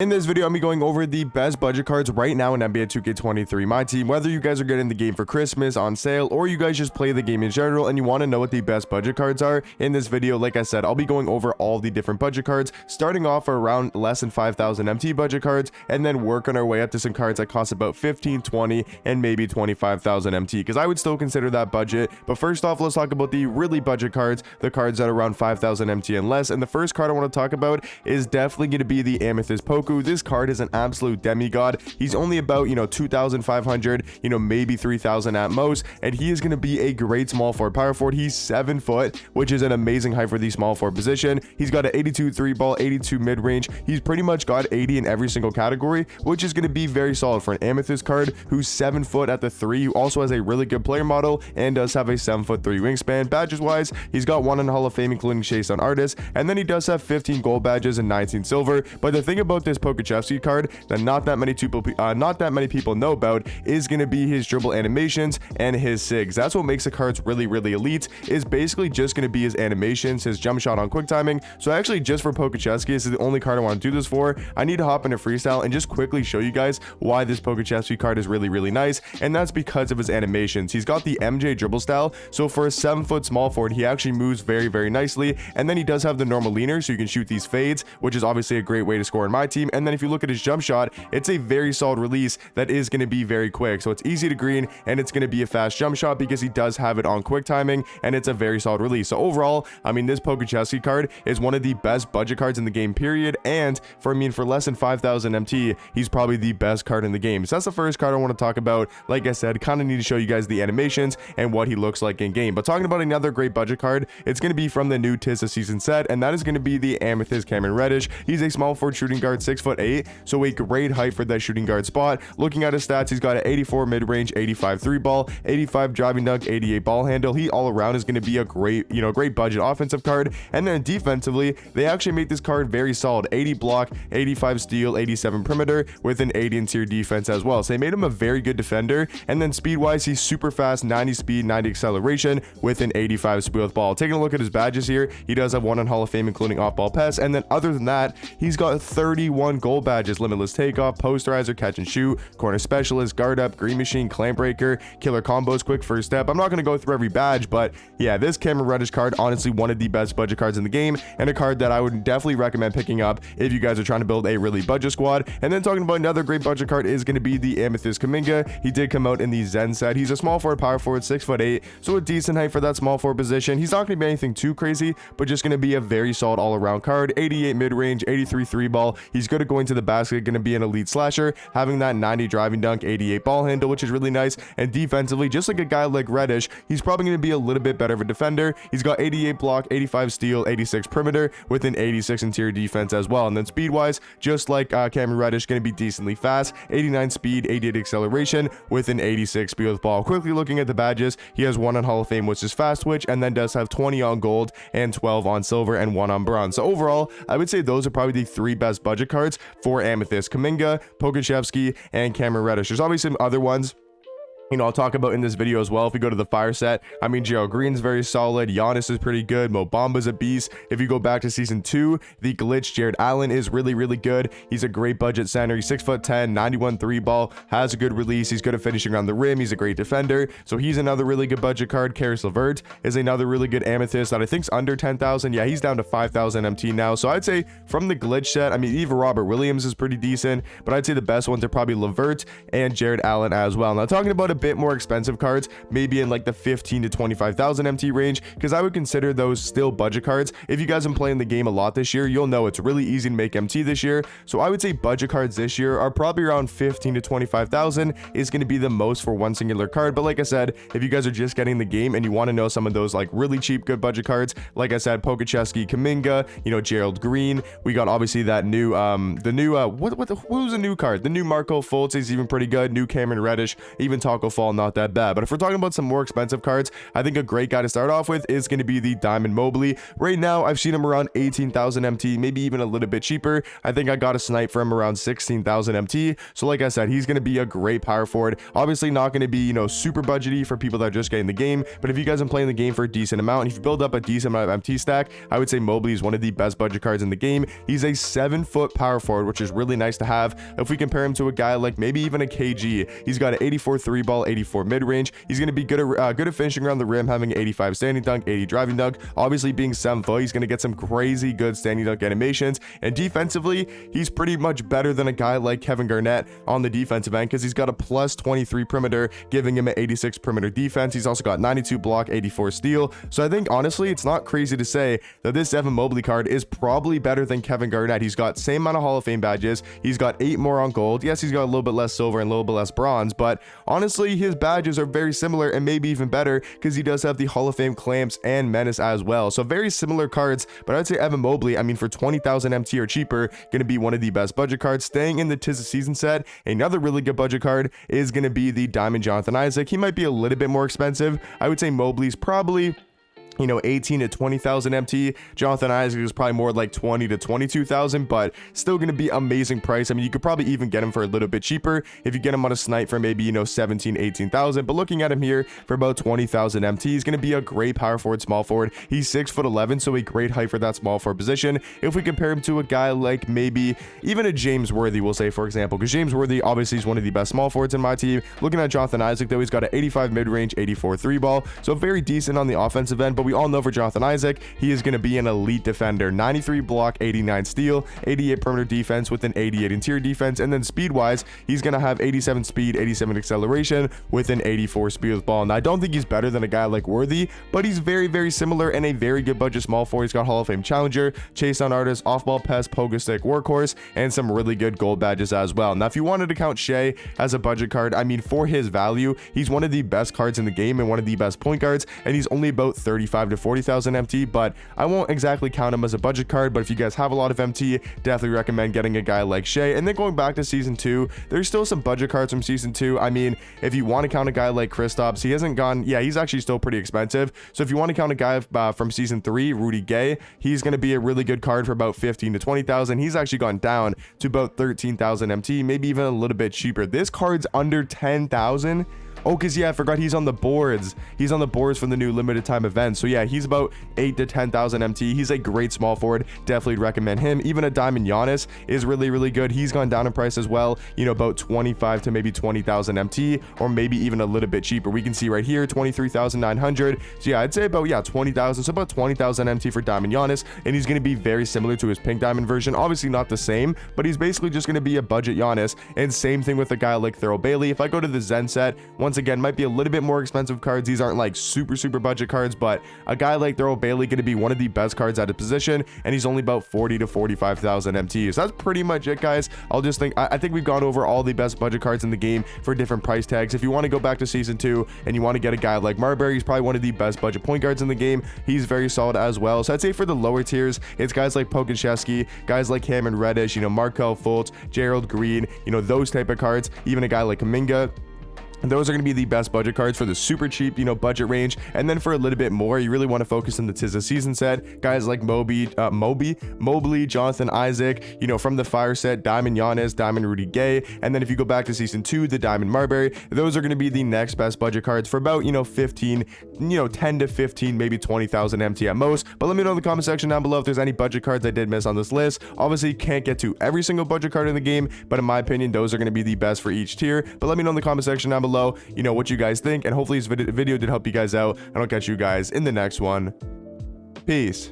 In this video, I'm be going over the best budget cards right now in NBA 2K23 My Team. Whether you guys are getting the game for Christmas, on sale, or you guys just play the game in general and you want to know what the best budget cards are, in this video, like I said, I'll be going over all the different budget cards, starting off around less than 5,000 MT budget cards, and then working our way up to some cards that cost about 15, 20, and maybe 25,000 MT, because I would still consider that budget. But first off, let's talk about the really budget cards, the cards that are around 5,000 MT and less. And the first card I want to talk about is definitely going to be the Amethyst Poku. This card is an absolute demigod. He's only about 2,500, maybe 3,000 at most, and he is going to be a great small forward, power forward. He's 7 foot, which is an amazing height for the small forward position. He's got an 82 3 ball, 82 mid range. He's pretty much got 80 in every single category, which is going to be very solid for an Amethyst card who's 7 foot at the 3, who also has a really good player model and does have a 7'3" wingspan. Badges wise, he's got 1 in the Hall of Fame, including Chase on Artist, and then he does have 15 gold badges and 19 silver. But the thing about this Pokachevsky card that not that many people know about is going to be his dribble animations and his sigs. That's what makes the cards really elite, is basically just going to be his animations, his jump shot on quick timing. So actually, just for Pokachevsky, this is the only card I want to do this for. I need to hop into freestyle and just quickly show you guys why this Pokachevsky card is really nice, and that's because of his animations. He's got the MJ dribble style, so for a 7 foot small forward, he actually moves very nicely, and then he does have the normal leaner, so you can shoot these fades, which is obviously a great way to score in my team. And then if you look at his jump shot, it's a very solid release that is going to be very quick, so it's easy to green and it's going to be a fast jump shot because he does have it on quick timing, and it's a very solid release. So overall, I mean, this Pokachevsky card is one of the best budget cards in the game, period. And for less than 5,000 MT, he's probably the best card in the game. So that's the first card I want to talk about. Like I said, kind of need to show you guys the animations and what he looks like in game. But talking about another great budget card, it's going to be from the new Tis of Season set, and that is going to be the Amethyst Cameron Reddish. He's a small forward shooting guard, 6'8", so a great height for that shooting guard spot. Looking at his stats, he's got an 84 mid-range, 85 3 ball, 85 driving dunk, 88 ball handle. He all around is going to be a great budget offensive card. And then defensively, they actually make this card very solid. 80 block, 85 steal, 87 perimeter with an 80 interior defense as well. So they made him a very good defender. And then speed-wise, he's super fast, 90 speed, 90 acceleration with an 85 speed with ball. Taking a look at his badges here, he does have 1 on Hall of Fame, including off-ball pass. And then other than that, he's got 31 gold badges: limitless takeoff, posterizer, catch and shoot, corner specialist, guard up, green machine, clamp breaker, killer combos, quick first step. I'm not going to go through every badge, but yeah, this Cameron Reddish card, honestly one of the best budget cards in the game, and a card that I would definitely recommend picking up if you guys are trying to build a really budget squad. And then talking about another great budget card is going to be the Amethyst Kuminga. He did come out in the Zen set. He's a small forward, power forward, 6'8", so a decent height for that small forward position. He's not going to be anything too crazy, but just going to be a very solid all-around card. 88 mid-range, 83 3 ball. He's good at going to the basket, going to be an elite slasher, having that 90 driving dunk, 88 ball handle, which is really nice. And defensively, just like a guy like Reddish, he's probably going to be a little bit better of a defender. He's got 88 block, 85 steal, 86 perimeter with an 86 interior defense as well. And then speed wise, just like Cameron Reddish, going to be decently fast, 89 speed, 88 acceleration with an 86 speed with ball. Quickly looking at the badges, he has 1 on Hall of Fame, which is fast twitch, and then does have 20 on gold and 12 on silver and 1 on bronze. So overall, I would say those are probably the 3 best budget cards for Amethyst: Kuminga, Pokachevsky, and Cameron Reddish. There's obviously some other ones I'll talk about in this video as well. If we go to the fire set, I mean, Gerald Green's very solid. Giannis is pretty good. Mo Bamba's a beast. If you go back to season 2, the glitch Jared Allen is really good. He's a great budget center. He's 6'10", 91 3 ball, has a good release. He's good at finishing around the rim. He's a great defender. So he's another really good budget card. Karis LeVert is another really good Amethyst that I think's under 10,000. Yeah, he's down to 5,000 MT now. So I'd say from the glitch set, I mean, even Robert Williams is pretty decent, but I'd say the best ones are probably LeVert and Jared Allen as well. Now, talking about a bit more expensive cards, maybe in like the 15 to 25,000 MT range, because I would consider those still budget cards. If you guys have been playing the game a lot this year, you'll know it's really easy to make MT this year. So I would say budget cards this year are probably around 15 to 25,000 is going to be the most for one singular card. But like I said, if you guys are just getting the game and you want to know some of those like really cheap good budget cards, like I said, Pokachevsky, Kuminga, Gerald Green, we got obviously that new who's a new card? The new Marco Fultz is even pretty good. New Cameron Reddish, even Taco historical fall, not that bad. But if we're talking about some more expensive cards, I think a great guy to start off with is going to be the Diamond Mobley. Right now, I've seen him around 18,000 MT, maybe even a little bit cheaper. I think I got a snipe for him around 16,000 MT. So like I said, he's going to be a great power forward. Obviously not going to be, super budgety for people that are just getting the game. But if you guys are playing the game for a decent amount, and if you build up a decent amount of MT stack, I would say Mobley is one of the best budget cards in the game. He's a 7-foot power forward, which is really nice to have. If we compare him to a guy like maybe even a KG, he's got an 84 3 ball, 84 mid range. He's going to be good at finishing around the rim, having 85 standing dunk, 80 driving dunk. Obviously being 7 foot, he's going to get some crazy good standing dunk animations. And defensively, he's pretty much better than a guy like Kevin Garnett on the defensive end, because he's got a plus 23 perimeter, giving him an 86 perimeter defense. He's also got 92 block, 84 steal. So I think honestly, it's not crazy to say that this Evan Mobley card is probably better than Kevin Garnett. He's got same amount of Hall of Fame badges. He's got 8 more on gold. Yes, he's got a little bit less silver and a little bit less bronze, but honestly, his badges are very similar and maybe even better, because he does have the Hall of Fame clamps and menace as well. So very similar cards, but I'd say Evan Mobley, I mean, for 20,000 MT or cheaper, going to be one of the best budget cards. Staying in the Tis the Season set, another really good budget card is going to be the Diamond Jonathan Isaac. He might be a little bit more expensive. I would say Mobley's probably 18 to 20,000 MT. Jonathan Isaac is probably more like 20 to 22,000, but still going to be amazing price. I mean, you could probably even get him for a little bit cheaper if you get him on a snipe for maybe 17, 18,000. But looking at him here for about 20,000 MT, he's going to be a great power forward, small forward. He's 6'11", so a great height for that small forward position. If we compare him to a guy like maybe even a James Worthy, we'll say, for example, because James Worthy obviously is one of the best small forwards in my team. Looking at Jonathan Isaac, though, he's got an 85 mid range, 84 3 ball, so very decent on the offensive end. But we all know for Jonathan Isaac, he is going to be an elite defender. 93 block, 89 steal, 88 perimeter defense with an 88 interior defense, and then speed wise, he's going to have 87 speed, 87 acceleration with an 84 speed with ball. And I don't think he's better than a guy like Worthy, but he's very, very similar and a very good budget small forward. He's got Hall of Fame challenger, chase down artist, off ball pest, pogo stick, workhorse, and some really good gold badges as well. Now, if you wanted to count Shea as a budget card, I mean, for his value, he's one of the best cards in the game and one of the best point guards, and he's only about 35 to 40,000 MT, but I won't exactly count him as a budget card. But if you guys have a lot of MT, definitely recommend getting a guy like Shea. And then going back to season 2, there's still some budget cards from season 2. I mean, if you want to count a guy like Kristaps, he hasn't gone, yeah, he's actually still pretty expensive. So if you want to count a guy from season 3, Rudy Gay, he's going to be a really good card for about 15 to 20,000. He's actually gone down to about 13,000 MT, maybe even a little bit cheaper. This card's under 10,000. Oh, because yeah, I forgot he's on the boards. He's on the boards from the new limited time event. So yeah, he's about 8 to 10,000 MT. He's a great small forward. Definitely recommend him. Even a Diamond Giannis is really, really good. He's gone down in price as well. About 25 to maybe 20,000 MT, or maybe even a little bit cheaper. We can see right here, 23,900. So yeah, I'd say about 20,000. So about 20,000 MT for Diamond Giannis, and he's going to be very similar to his pink diamond version. Obviously not the same, but he's basically just going to be a budget Giannis. And same thing with a guy like Thurl Bailey. If I go to the Zen set, once again, might be a little bit more expensive cards. These aren't like super budget cards, but a guy like Thurl Bailey going to be one of the best cards at his position, and he's only about 40 to 45,000 MT. So that's pretty much it, guys. I think we've gone over all the best budget cards in the game for different price tags. If you want to go back to season 2 and you want to get a guy like Marbury, he's probably one of the best budget point guards in the game. He's very solid as well. So I'd say for the lower tiers, it's guys like Pokusevski, guys like Cameron Reddish, Markelle Fultz, Gerald Green, those type of cards. Even a guy like Kuminga. Those are going to be the best budget cards for the super cheap, budget range. And then for a little bit more, you really want to focus on the Tis the Season set. Guys like Mobley, Jonathan Isaac, from the Fire set, Diamond Giannis, Diamond Rudy Gay. And then if you go back to season 2, the Diamond Marbury, those are going to be the next best budget cards for about, 15, 10 to 15, maybe 20,000 MT at most. But let me know in the comment section down below if there's any budget cards I did miss on this list. Obviously, can't get to every single budget card in the game, but in my opinion, those are going to be the best for each tier. But let me know in the comment section down below, what you guys think, and hopefully this video did help you guys out, and I'll catch you guys in the next one. Peace.